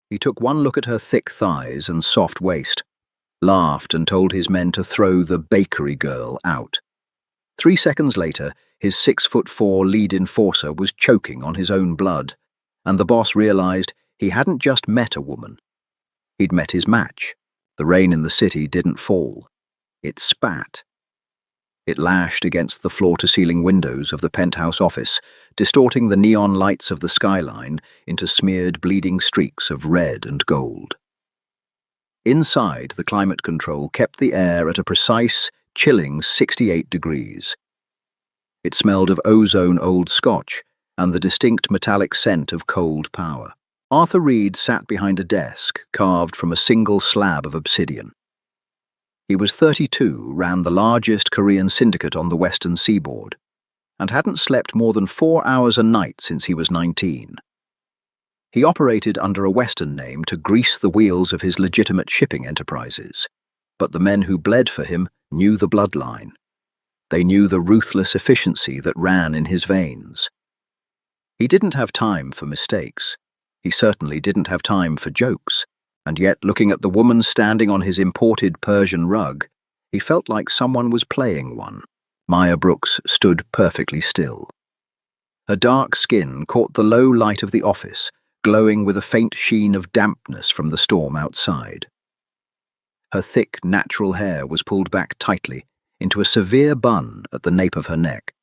He took one look at her thick thighs and soft waist, laughed and told his men to throw the bakery girl out. 3 seconds later, his 6'4" lead enforcer was choking on his own blood, and the boss realized he hadn't just met a woman. He'd met his match. The rain in the city didn't fall. It spat. It lashed against the floor-to-ceiling windows of the penthouse office, distorting the neon lights of the skyline into smeared, bleeding streaks of red and gold. Inside, the climate control kept the air at a precise, chilling 68 degrees. It smelled of ozone old scotch and the distinct metallic scent of cold power. Arthur Reed sat behind a desk carved from a single slab of obsidian. He was 32, ran the largest Korean syndicate on the western seaboard, and hadn't slept more than 4 hours a night since he was 19. He operated under a Western name to grease the wheels of his legitimate shipping enterprises, but the men who bled for him knew the bloodline. They knew the ruthless efficiency that ran in his veins. He didn't have time for mistakes. He certainly didn't have time for jokes. And yet, looking at the woman standing on his imported Persian rug, he felt like someone was playing one. Maya Brooks stood perfectly still. Her dark skin caught the low light of the office, glowing with a faint sheen of dampness from the storm outside. Her thick, natural hair was pulled back tightly into a severe bun at the nape of her neck.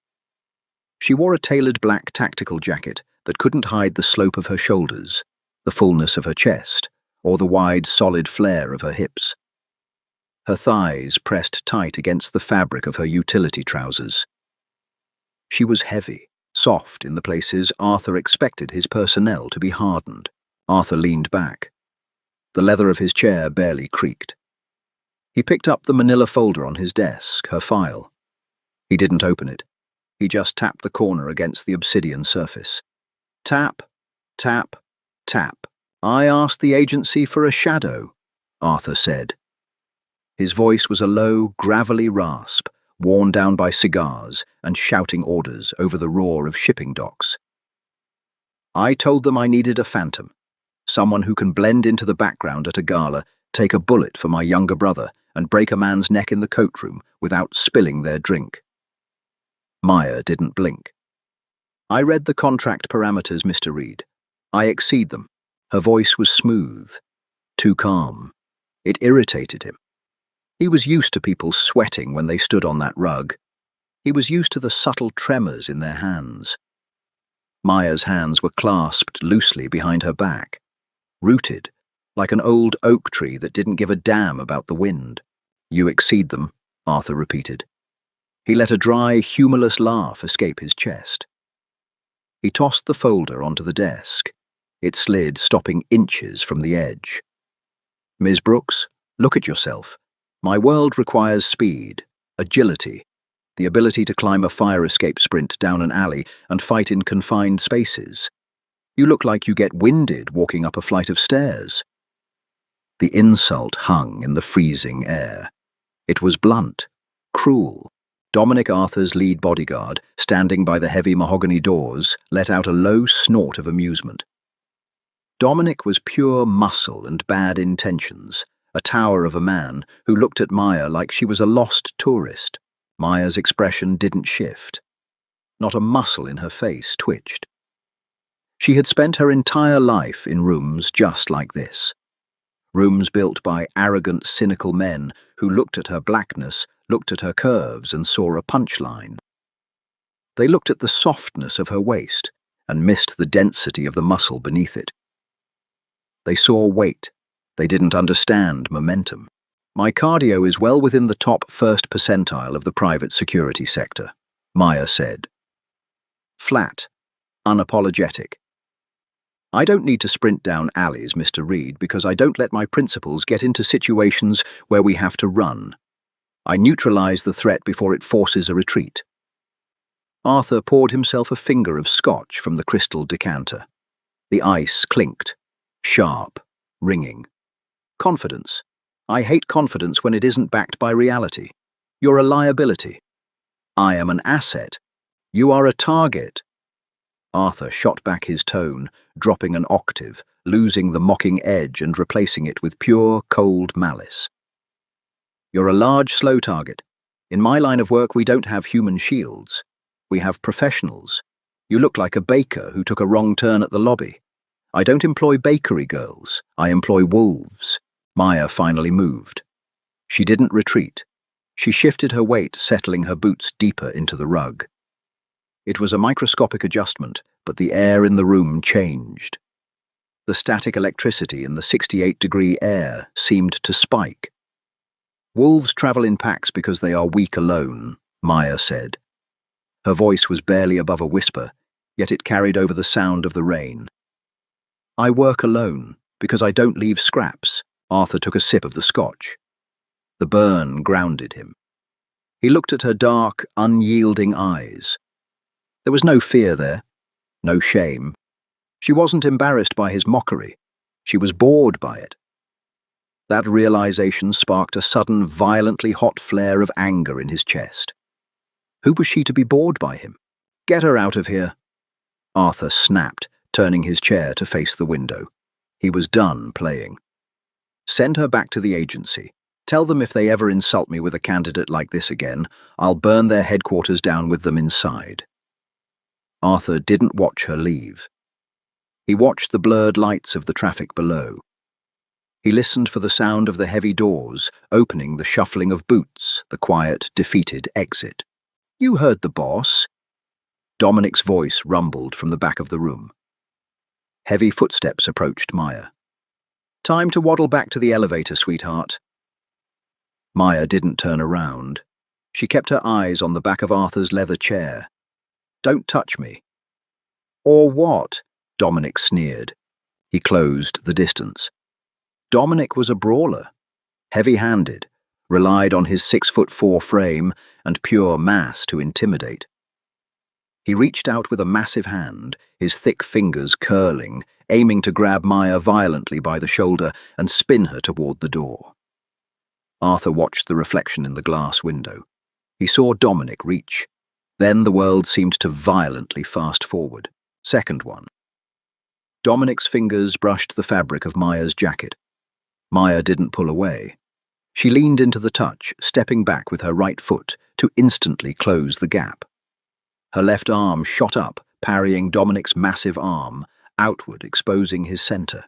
She wore a tailored black tactical jacket that couldn't hide the slope of her shoulders, the fullness of her chest, or the wide, solid flare of her hips. Her thighs pressed tight against the fabric of her utility trousers. She was heavy, soft in the places Arthur expected his personnel to be hardened. Arthur leaned back. The leather of his chair barely creaked. He picked up the manila folder on his desk, her file. He didn't open it. He just tapped the corner against the obsidian surface. Tap, tap, tap. "I asked the agency for a shadow," Arthur said. His voice was a low, gravelly rasp, worn down by cigars and shouting orders over the roar of shipping docks. "I told them I needed a phantom, someone who can blend into the background at a gala, take a bullet for my younger brother, and break a man's neck in the coat room without spilling their drink." Maya didn't blink. "I read the contract parameters, Mr. Reed. I exceed them." Her voice was smooth, too calm. It irritated him. He was used to people sweating when they stood on that rug. He was used to the subtle tremors in their hands. Maya's hands were clasped loosely behind her back, rooted, like an old oak tree that didn't give a damn about the wind. "You exceed them," Arthur repeated. He let a dry, humorless laugh escape his chest. He tossed the folder onto the desk. It slid, stopping inches from the edge. "Ms. Brooks, look at yourself. My world requires speed, agility, the ability to climb a fire escape sprint down an alley and fight in confined spaces. You look like you get winded walking up a flight of stairs." The insult hung in the freezing air. It was blunt, cruel. Dominic Arthur's lead bodyguard, standing by the heavy mahogany doors, let out a low snort of amusement. Dominic was pure muscle and bad intentions, a tower of a man who looked at Maya like she was a lost tourist. Maya's expression didn't shift. Not a muscle in her face twitched. She had spent her entire life in rooms just like this. Rooms built by arrogant, cynical men who looked at her blackness, looked at her curves, and saw a punchline. They looked at the softness of her waist and missed the density of the muscle beneath it. They saw weight. They didn't understand momentum. "My cardio is well within the top 1st percentile of the private security sector," Maya said. Flat, unapologetic. "I don't need to sprint down alleys, Mr. Reed, because I don't let my principals get into situations where we have to run. I neutralize the threat before it forces a retreat." Arthur poured himself a finger of scotch from the crystal decanter. The ice clinked, sharp, ringing. "Confidence. I hate confidence when it isn't backed by reality. You're a liability. I am an asset. You are a target." Arthur shot back his tone, dropping an octave, losing the mocking edge and replacing it with pure, cold malice. "You're a large, slow target. In my line of work, we don't have human shields. We have professionals. You look like a baker who took a wrong turn at the lobby. I don't employ bakery girls. I employ wolves." Maya finally moved. She didn't retreat. She shifted her weight, settling her boots deeper into the rug. It was a microscopic adjustment, but the air in the room changed. The static electricity in the 68-degree air seemed to spike. "Wolves travel in packs because they are weak alone," Maya said. Her voice was barely above a whisper, yet it carried over the sound of the rain. "I work alone because I don't leave scraps." Arthur took a sip of the scotch. The burn grounded him. He looked at her dark, unyielding eyes. There was no fear there, no shame. She wasn't embarrassed by his mockery. She was bored by it. That realization sparked a sudden, violently hot flare of anger in his chest. Who was she to be bored by him? "Get her out of here," Arthur snapped, turning his chair to face the window. He was done playing. "Send her back to the agency. Tell them if they ever insult me with a candidate like this again, I'll burn their headquarters down with them inside." Arthur didn't watch her leave. He watched the blurred lights of the traffic below. He listened for the sound of the heavy doors, opening, the shuffling of boots, the quiet, defeated exit. "You heard the boss." Dominic's voice rumbled from the back of the room. Heavy footsteps approached Maya. "Time to waddle back to the elevator, sweetheart." Maya didn't turn around. She kept her eyes on the back of Arthur's leather chair. "Don't touch me." "Or what?" Dominic sneered. He closed the distance. Dominic was a brawler, heavy-handed, relied on his 6'4" frame and pure mass to intimidate. He reached out with a massive hand, his thick fingers curling, aiming to grab Maya violently by the shoulder and spin her toward the door. Arthur watched the reflection in the glass window. He saw Dominic reach. Then the world seemed to violently fast forward. Second one. Dominic's fingers brushed the fabric of Maya's jacket. Maya didn't pull away. She leaned into the touch, stepping back with her right foot to instantly close the gap. Her left arm shot up, parrying Dominic's massive arm, outward exposing his center.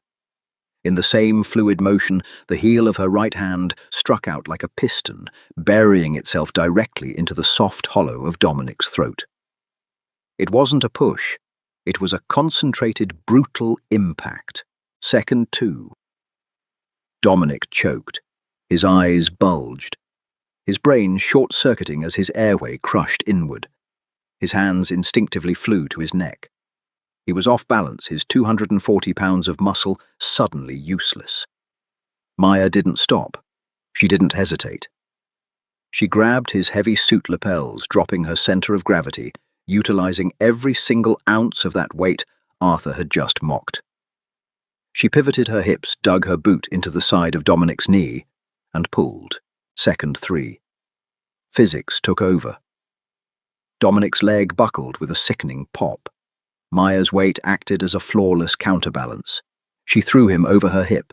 In the same fluid motion, the heel of her right hand struck out like a piston, burying itself directly into the soft hollow of Dominic's throat. It wasn't a push. It was a concentrated, brutal impact. Second two. Dominic choked. His eyes bulged. His brain short-circuiting as his airway crushed inward. His hands instinctively flew to his neck. He was off balance, his 240 pounds of muscle suddenly useless. Maya didn't stop. She didn't hesitate. She grabbed his heavy suit lapels, dropping her center of gravity, utilizing every single ounce of that weight Arthur had just mocked. She pivoted her hips, dug her boot into the side of Dominic's knee, and pulled. Second three. Physics took over. Dominic's leg buckled with a sickening pop. Maya's weight acted as a flawless counterbalance. She threw him over her hip.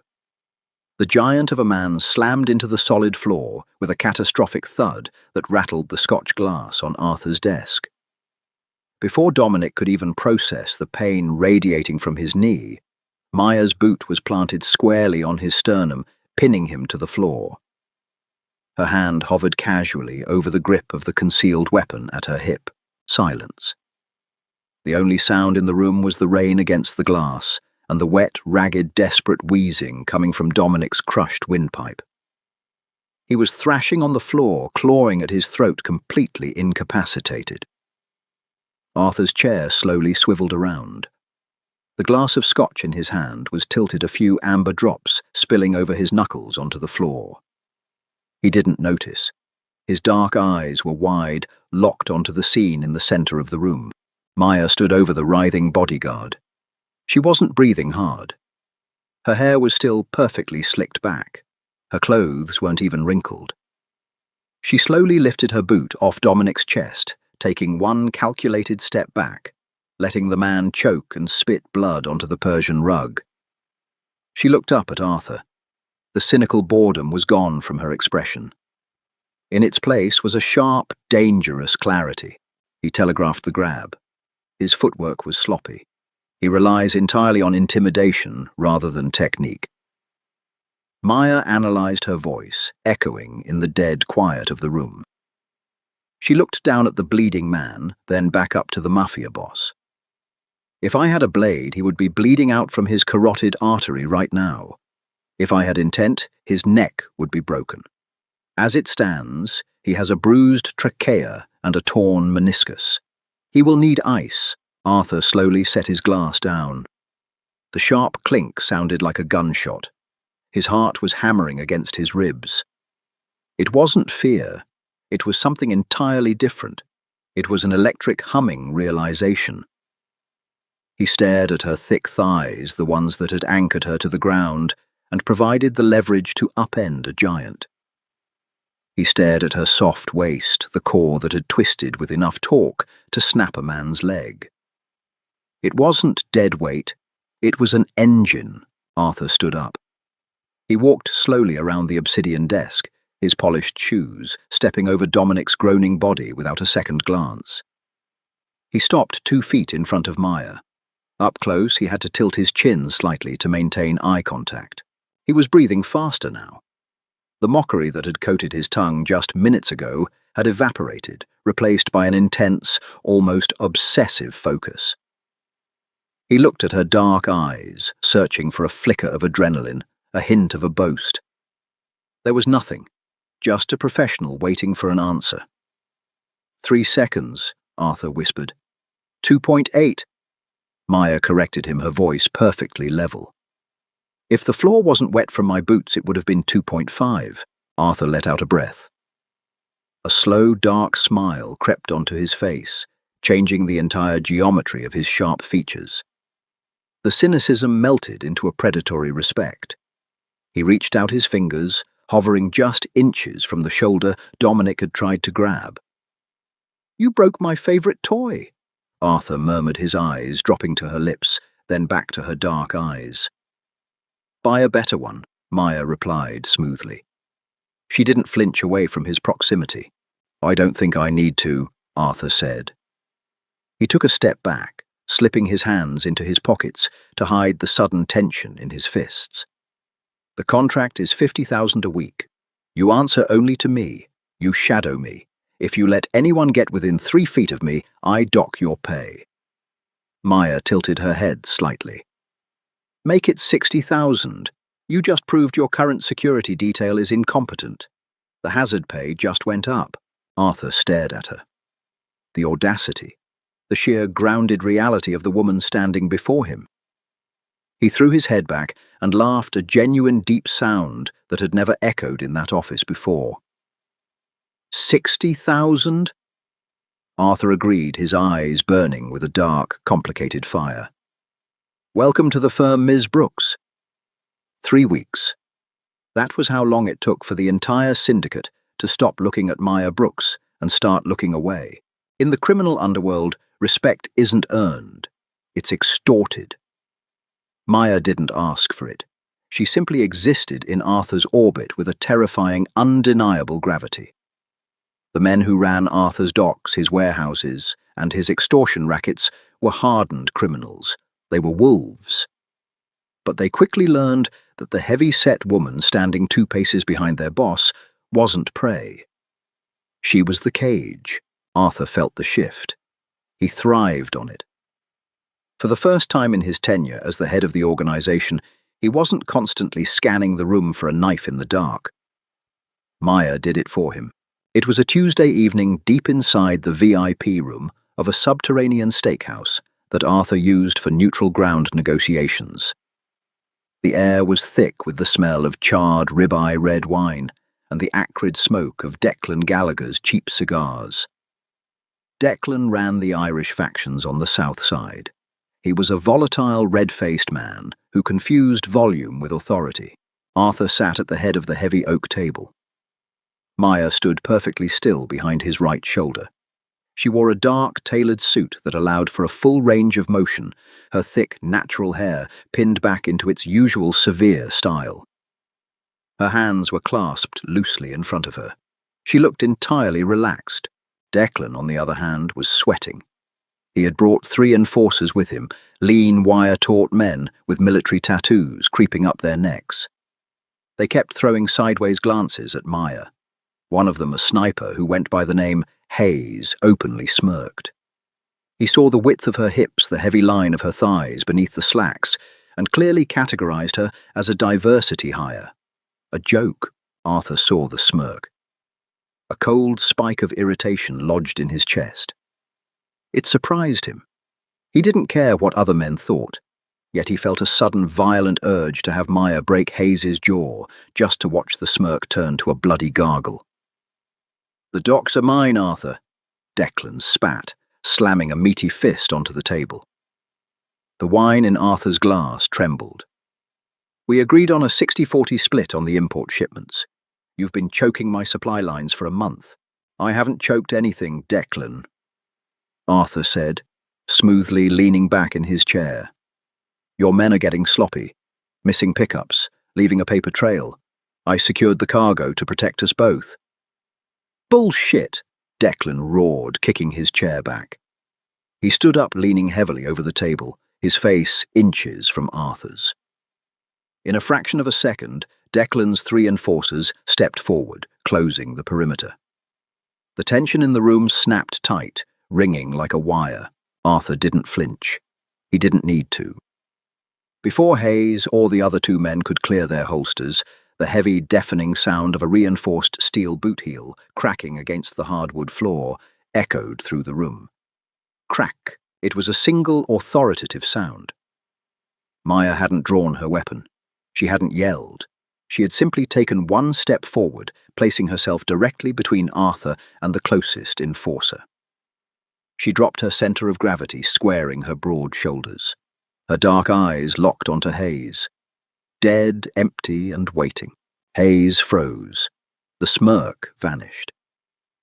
The giant of a man slammed into the solid floor with a catastrophic thud that rattled the Scotch glass on Arthur's desk. Before Dominic could even process the pain radiating from his knee, Maya's boot was planted squarely on his sternum, pinning him to the floor. Her hand hovered casually over the grip of the concealed weapon at her hip. Silence. The only sound in the room was the rain against the glass and the wet, ragged, desperate wheezing coming from Dominic's crushed windpipe. He was thrashing on the floor, clawing at his throat, completely incapacitated. Arthur's chair slowly swiveled around. The glass of scotch in his hand was tilted, a few amber drops spilling over his knuckles onto the floor. He didn't notice. His dark eyes were wide, locked onto the scene in the center of the room. Maya stood over the writhing bodyguard. She wasn't breathing hard. Her hair was still perfectly slicked back. Her clothes weren't even wrinkled. She slowly lifted her boot off Dominic's chest, taking one calculated step back, letting the man choke and spit blood onto the Persian rug. She looked up at Arthur. The cynical boredom was gone from her expression. In its place was a sharp, dangerous clarity. He telegraphed the grab. His footwork was sloppy. He relies entirely on intimidation rather than technique. Maya analyzed her voice, echoing in the dead quiet of the room. She looked down at the bleeding man, then back up to the Mafia boss. If I had a blade, he would be bleeding out from his carotid artery right now. If I had intent, his neck would be broken. As it stands, he has a bruised trachea and a torn meniscus. He will need ice. Arthur slowly set his glass down. The sharp clink sounded like a gunshot. His heart was hammering against his ribs. It wasn't fear. It was something entirely different. It was an electric humming realization. He stared at her thick thighs, the ones that had anchored her to the ground, and provided the leverage to upend a giant. He stared at her soft waist, the core that had twisted with enough torque to snap a man's leg. It wasn't dead weight. It was an engine. Arthur stood up. He walked slowly around the obsidian desk, his polished shoes, stepping over Dominic's groaning body without a second glance. He stopped 2 feet in front of Maya. Up close, he had to tilt his chin slightly to maintain eye contact. He was breathing faster now. The mockery that had coated his tongue just minutes ago had evaporated, replaced by an intense, almost obsessive focus. He looked at her dark eyes, searching for a flicker of adrenaline, a hint of a boast. There was nothing, just a professional waiting for an answer. 3 seconds, Arthur whispered. 2.8. Maya corrected him, her voice perfectly level. If the floor wasn't wet from my boots, it would have been 2.5. Arthur let out a breath. A slow, dark smile crept onto his face, changing the entire geometry of his sharp features. The cynicism melted into a predatory respect. He reached out his fingers, hovering just inches from the shoulder Dominic had tried to grab. "You broke my favorite toy," Arthur murmured, his eyes dropping to her lips, then back to her dark eyes. "Buy a better one," Maya replied smoothly. She didn't flinch away from his proximity. "I don't think I need to," Arthur said. He took a step back, slipping his hands into his pockets to hide the sudden tension in his fists. "The contract is 50,000 a week. You answer only to me. You shadow me. If you let anyone get within 3 feet of me, I dock your pay." Maya tilted her head slightly. "Make it 60,000. You just proved your current security detail is incompetent. The hazard pay just went up." Arthur stared at her. The audacity, the sheer grounded reality of the woman standing before him. He threw his head back and laughed, a genuine deep sound that had never echoed in that office before. 60,000? Arthur agreed, his eyes burning with a dark, complicated fire. "Welcome to the firm, Ms. Brooks." 3 weeks. That was how long it took for the entire syndicate to stop looking at Maya Brooks and start looking away. In the criminal underworld, respect isn't earned. It's extorted. Maya didn't ask for it. She simply existed in Arthur's orbit with a terrifying, undeniable gravity. The men who ran Arthur's docks, his warehouses, and his extortion rackets were hardened criminals. They were wolves. But they quickly learned that the heavy-set woman standing 2 paces behind their boss wasn't prey. She was the cage. Arthur felt the shift. He thrived on it. For the first time in his tenure as the head of the organization, he wasn't constantly scanning the room for a knife in the dark. Maya did it for him. It was a Tuesday evening deep inside the VIP room of a subterranean steakhouse that Arthur used for neutral ground negotiations. The air was thick with the smell of charred ribeye red wine and the acrid smoke of Declan Gallagher's cheap cigars. Declan ran the Irish factions on the south side. He was a volatile, red-faced man who confused volume with authority. Arthur sat at the head of the heavy oak table. Maya stood perfectly still behind his right shoulder. She wore a dark, tailored suit that allowed for a full range of motion, her thick, natural hair pinned back into its usual severe style. Her hands were clasped loosely in front of her. She looked entirely relaxed. Declan, on the other hand, was sweating. He had brought 3 enforcers with him, lean, wire-taut men with military tattoos creeping up their necks. They kept throwing sideways glances at Maya. One of them, a sniper who went by the name Hayes, openly smirked. He saw the width of her hips, the heavy line of her thighs beneath the slacks, and clearly categorized her as a diversity hire. A joke. Arthur saw the smirk. A cold spike of irritation lodged in his chest. It surprised him. He didn't care what other men thought, yet he felt a sudden violent urge to have Maya break Hayes's jaw just to watch the smirk turn to a bloody gargle. "The docks are mine, Arthur," Declan spat, slamming a meaty fist onto the table. The wine in Arthur's glass trembled. "We agreed on a 60-40 split on the import shipments. You've been choking my supply lines for a month." "I haven't choked anything, Declan," Arthur said, smoothly leaning back in his chair. "Your men are getting sloppy, missing pickups, leaving a paper trail. I secured the cargo to protect us both." "Bullshit," Declan roared, kicking his chair back. He stood up, leaning heavily over the table, his face inches from Arthur's. In a fraction of a second, Declan's 3 enforcers stepped forward, closing the perimeter. The tension in the room snapped tight, ringing like a wire. Arthur didn't flinch. He didn't need to. Before Hayes or the other 2 men could clear their holsters, the heavy, deafening sound of a reinforced steel boot heel cracking against the hardwood floor echoed through the room. Crack. It was a single, authoritative sound. Maya hadn't drawn her weapon. She hadn't yelled. She had simply taken 1 step forward, placing herself directly between Arthur and the closest enforcer. She dropped her center of gravity, squaring her broad shoulders. Her dark eyes locked onto Hayes. Dead, empty, and waiting. Hayes froze. The smirk vanished.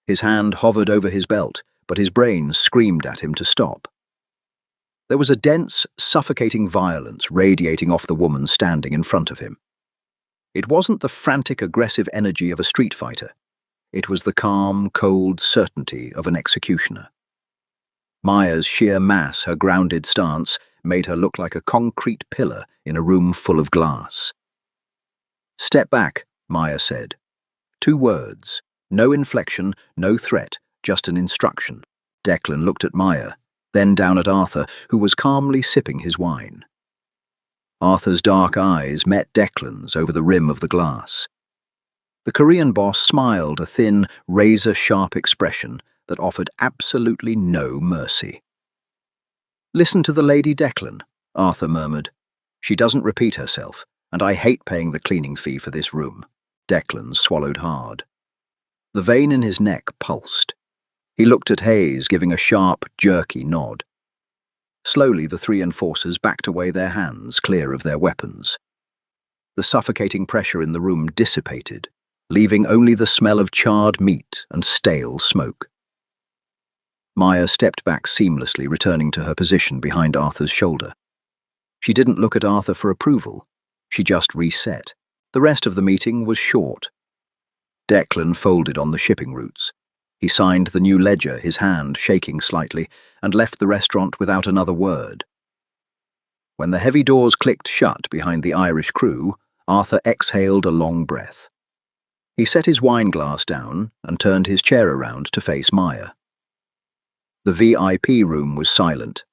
His hand hovered over his belt, but his brain screamed at him to stop. There was a dense, suffocating violence radiating off the woman standing in front of him. It wasn't the frantic, aggressive energy of a street fighter. It was the calm, cold certainty of an executioner. Maya's sheer mass, her grounded stance, made her look like a concrete pillar in a room full of glass. "Step back," Maya said. 2 words. No inflection, no threat, just an instruction. Declan looked at Maya, then down at Arthur, who was calmly sipping his wine. Arthur's dark eyes met Declan's over the rim of the glass. The Korean boss smiled, a thin, razor-sharp expression that offered absolutely no mercy. "Listen to the lady, Declan," Arthur murmured. "She doesn't repeat herself, and I hate paying the cleaning fee for this room." Declan swallowed hard. The vein in his neck pulsed. He looked at Hayes, giving a sharp, jerky nod. Slowly, the 3 enforcers backed away, their hands clear of their weapons. The suffocating pressure in the room dissipated, leaving only the smell of charred meat and stale smoke. Maya stepped back seamlessly, returning to her position behind Arthur's shoulder. She didn't look at Arthur for approval. She just reset. The rest of the meeting was short. Declan folded on the shipping routes. He signed the new ledger, his hand shaking slightly, and left the restaurant without another word. When the heavy doors clicked shut behind the Irish crew, Arthur exhaled a long breath. He set his wine glass down and turned his chair around to face Maya. The VIP room was silent.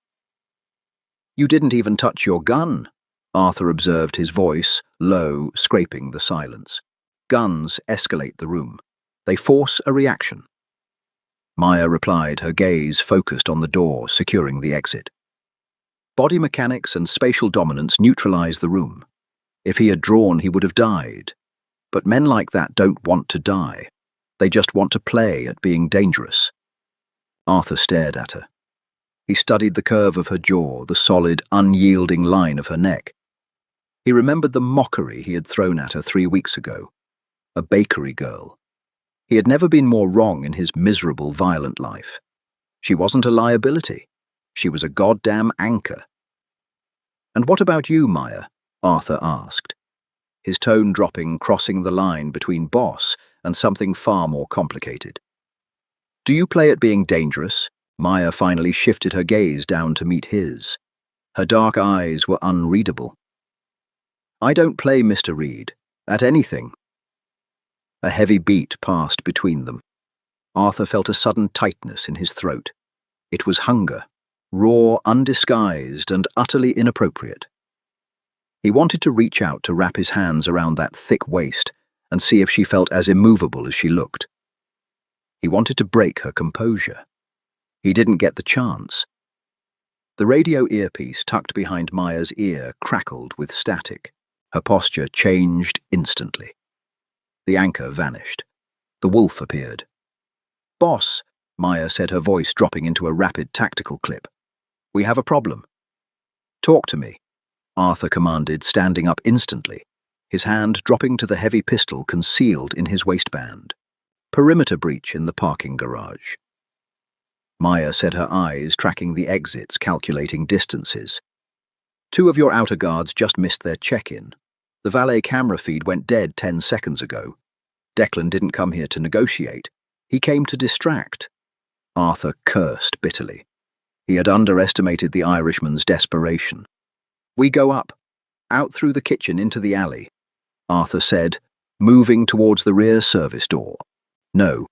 "You didn't even touch your gun," Arthur observed, his voice low, scraping the silence. "Guns escalate the room. They force a reaction." Maya replied, her gaze focused on the door securing the exit. Body mechanics and spatial dominance neutralize the room. If he had drawn, he would have died. But men like that don't want to die. They just want to play at being dangerous. Arthur stared at her. He studied the curve of her jaw, the solid, unyielding line of her neck. He remembered the mockery he had thrown at her 3 weeks ago. A bakery girl. He had never been more wrong in his miserable, violent life. She wasn't a liability. She was a goddamn anchor. "And what about you, Maya?" Arthur asked, his tone dropping, crossing the line between boss and something far more complicated. "Do you play at being dangerous?" Maya finally shifted her gaze down to meet his. Her dark eyes were unreadable. "I don't play, Mr. Reed, at anything." A heavy beat passed between them. Arthur felt a sudden tightness in his throat. It was hunger, raw, undisguised, and utterly inappropriate. He wanted to reach out to wrap his hands around that thick waist and see if she felt as immovable as she looked. He wanted to break her composure. He didn't get the chance. The radio earpiece tucked behind Maya's ear crackled with static. Her posture changed instantly. The anchor vanished. The wolf appeared. "Boss," Maya said, her voice dropping into a rapid tactical clip. "We have a problem." "Talk to me," Arthur commanded, standing up instantly, his hand dropping to the heavy pistol concealed in his waistband. "Perimeter breach in the parking garage." Maya said, her eyes tracking the exits, calculating distances. "Two of your outer guards just missed their check-in. The valet camera feed went dead 10 seconds ago. Declan didn't come here to negotiate. He came to distract." Arthur cursed bitterly. He had underestimated the Irishman's desperation. "We go up, out through the kitchen into the alley," Arthur said, moving towards the rear service door. "No."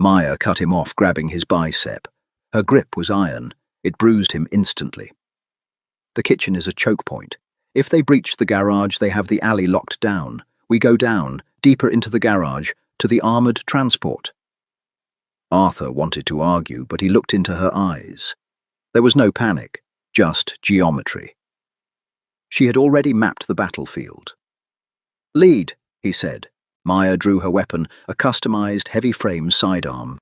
Maya cut him off, grabbing his bicep. Her grip was iron. It bruised him instantly. "The kitchen is a choke point. If they breach the garage, they have the alley locked down. We go down, deeper into the garage, to the armored transport." Arthur wanted to argue, but he looked into her eyes. There was no panic, just geometry. She had already mapped the battlefield. "Lead," he said. Maya drew her weapon, a customized heavy-frame sidearm.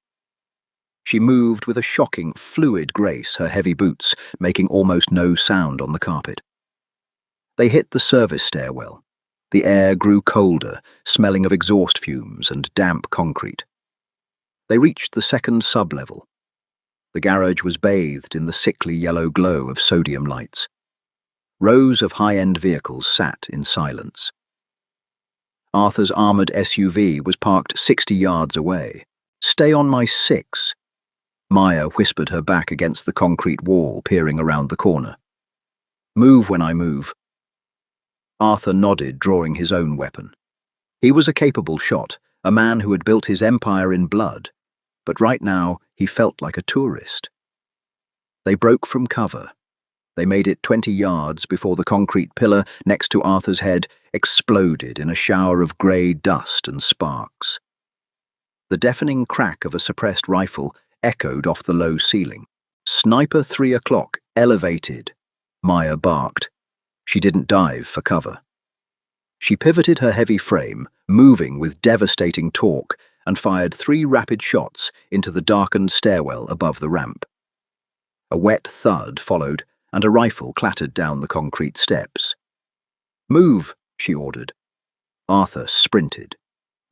She moved with a shocking, fluid grace, her heavy boots making almost no sound on the carpet. They hit the service stairwell. The air grew colder, smelling of exhaust fumes and damp concrete. They reached the second sub-level. The garage was bathed in the sickly yellow glow of sodium lights. Rows of high-end vehicles sat in silence. Arthur's armored SUV was parked 60 yards away. "Stay on my 6. Maya whispered her back against the concrete wall, peering around the corner. "Move when I move." Arthur nodded, drawing his own weapon. He was a capable shot, a man who had built his empire in blood, but right now he felt like a tourist. They broke from cover. They made it 20 yards before the concrete pillar next to Arthur's head exploded in a shower of grey dust and sparks. The deafening crack of a suppressed rifle echoed off the low ceiling. "Sniper 3 o'clock, elevated," Maya barked. She didn't dive for cover. She pivoted her heavy frame, moving with devastating torque, and fired 3 rapid shots into the darkened stairwell above the ramp. A wet thud followed, and a rifle clattered down the concrete steps. "Move," she ordered. Arthur sprinted.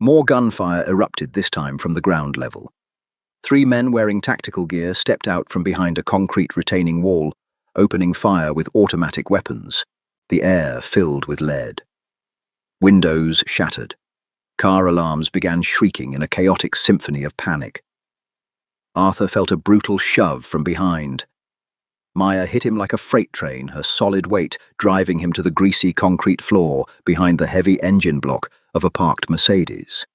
More gunfire erupted, this time from the ground level. 3 men wearing tactical gear stepped out from behind a concrete retaining wall, opening fire with automatic weapons. The air filled with lead. Windows shattered. Car alarms began shrieking in a chaotic symphony of panic. Arthur felt a brutal shove from behind. Maya hit him like a freight train, her solid weight driving him to the greasy concrete floor behind the heavy engine block of a parked Mercedes.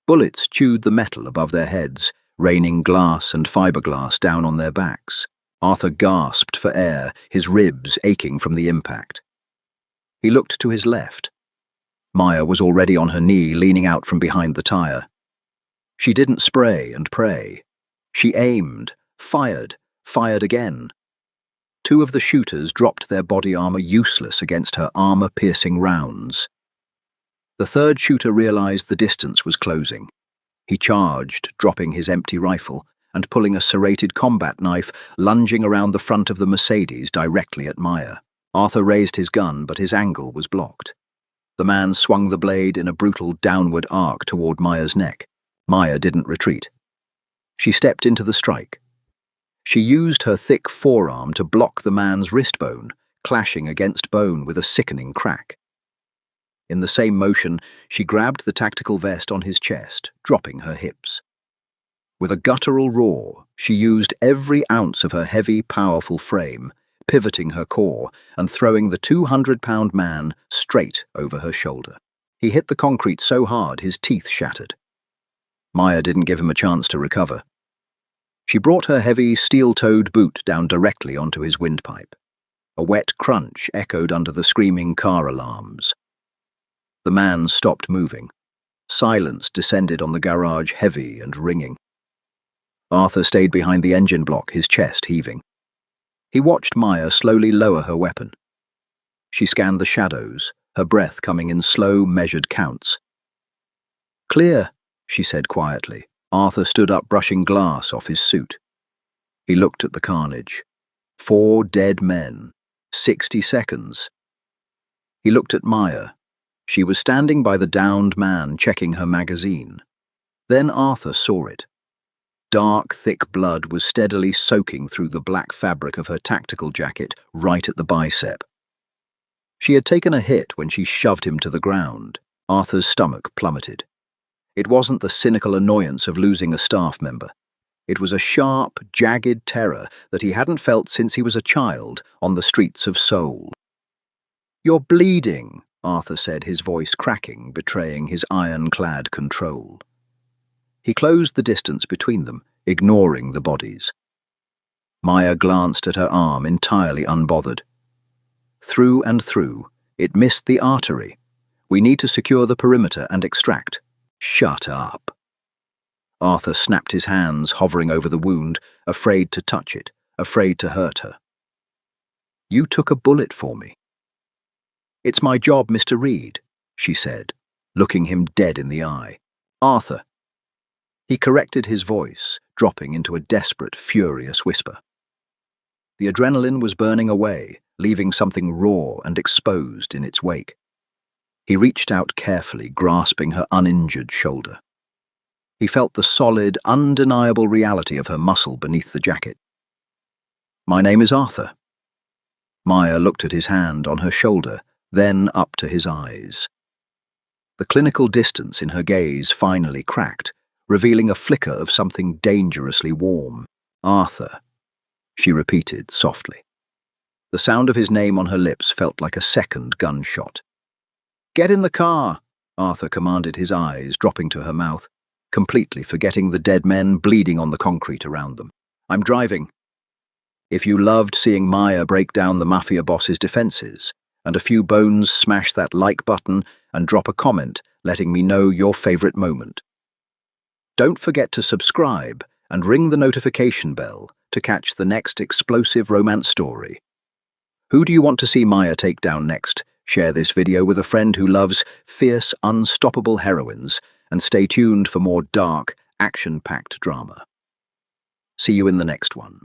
Bullets chewed the metal above their heads, raining glass and fiberglass down on their backs. Arthur gasped for air, his ribs aching from the impact. He looked to his left. Maya was already on her knee, leaning out from behind the tire. She didn't spray and pray. She aimed, fired again. 2 of the shooters dropped their body armor useless against her armor-piercing rounds. The 3rd shooter realized the distance was closing. He charged, dropping his empty rifle and pulling a serrated combat knife, lunging around the front of the Mercedes directly at Maya. Arthur raised his gun, but his angle was blocked. The man swung the blade in a brutal downward arc toward Maya's neck. Maya didn't retreat. She stepped into the strike. She used her thick forearm to block the man's wrist bone, clashing against bone with a sickening crack. In the same motion, she grabbed the tactical vest on his chest, dropping her hips. With a guttural roar, she used every ounce of her heavy, powerful frame, pivoting her core and throwing the 200-pound man straight over her shoulder. He hit the concrete so hard his teeth shattered. Maya didn't give him a chance to recover. She brought her heavy, steel-toed boot down directly onto his windpipe. A wet crunch echoed under the screaming car alarms. The man stopped moving. Silence descended on the garage, heavy and ringing. Arthur stayed behind the engine block, his chest heaving. He watched Maya slowly lower her weapon. She scanned the shadows, her breath coming in slow, measured counts. "Clear," she said quietly. Arthur stood up, brushing glass off his suit. He looked at the carnage. 4 dead men. 60 seconds. He looked at Maya. She was standing by the downed man, checking her magazine. Then Arthur saw it. Dark, thick blood was steadily soaking through the black fabric of her tactical jacket, right at the bicep. She had taken a hit when she shoved him to the ground. Arthur's stomach plummeted. It wasn't the cynical annoyance of losing a staff member. It was a sharp, jagged terror that he hadn't felt since he was a child on the streets of Seoul. "You're bleeding," Arthur said, his voice cracking, betraying his iron-clad control. He closed the distance between them, ignoring the bodies. Maya glanced at her arm, entirely unbothered. "Through and through. It missed the artery. We need to secure the perimeter and extract." "Shut up." Arthur snapped his hands, hovering over the wound, afraid to touch it, afraid to hurt her. "You took a bullet for me." "It's my job, Mr. Reed," she said, looking him dead in the eye. "Arthur." He corrected his voice, dropping into a desperate, furious whisper. The adrenaline was burning away, leaving something raw and exposed in its wake. He reached out carefully, grasping her uninjured shoulder. He felt the solid, undeniable reality of her muscle beneath the jacket. "My name is Arthur." Maya looked at his hand on her shoulder, then up to his eyes. The clinical distance in her gaze finally cracked, revealing a flicker of something dangerously warm. "Arthur," she repeated softly. The sound of his name on her lips felt like a second gunshot. "Get in the car," Arthur commanded, his eyes dropping to her mouth, completely forgetting the dead men bleeding on the concrete around them. "I'm driving." If you loved seeing Maya break down the Mafia boss's defenses, and a few bones smash that like button and drop a comment letting me know your favorite moment. Don't forget to subscribe and ring the notification bell to catch the next explosive romance story. Who do you want to see Maya take down next? Share this video with a friend who loves fierce, unstoppable heroines, and stay tuned for more dark, action-packed drama. See you in the next one.